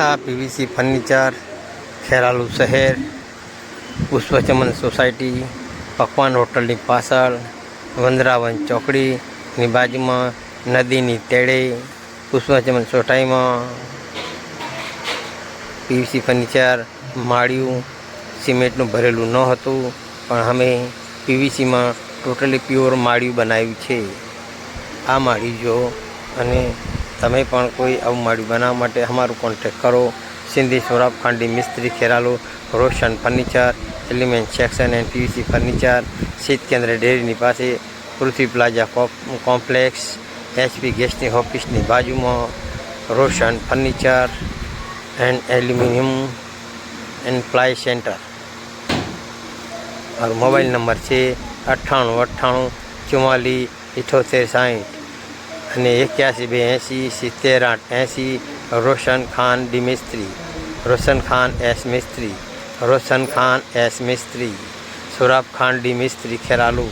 આ PVC furniture Kheralu શહેર પુષ્પચમન society પકવાન હોટલની પાછળ વંદરાવન ચોકડીની બાજુમાં નદીની તેડે પુષ્પચમન સોસાયટીમાં પીવીસી ફર્નિચર માળિયું સિમેન્ટનું ભરેલું ન હતું, પણ અમે પીવીસીમાં ટોટલી પ્યોર માળિયું બનાવ્યું છે. આ માળિયું જો અને તમે પણ કોઈ આવું માળિયું બનાવવા માટે અમારું કોન્ટેક્ટ કરો. Sindhi Sorab Khandi Mistri Kheralu, Roshan furniture, element section and PVC furniture, શીત કેન્દ્ર ડેરીની પાસે, પૃથ્વી પ્લાઝા કોમ્પ્લેક્સ, HP ગેસની ઓફિસની બાજુમાં Roshan furniture and aluminium and ply centre. મારો મોબાઈલ નંબર છે 98 94 78 60 અને 81 82 80 70 80. રોશન ખાન ડી મિસ્ત્રી, રોશન ખાન એસ મિસ્ત્રી, રોશન ખાન એસ મિસ્ત્રી, સોરાબ ખાન ડી મિસ્ત્રી ખેરાલુ.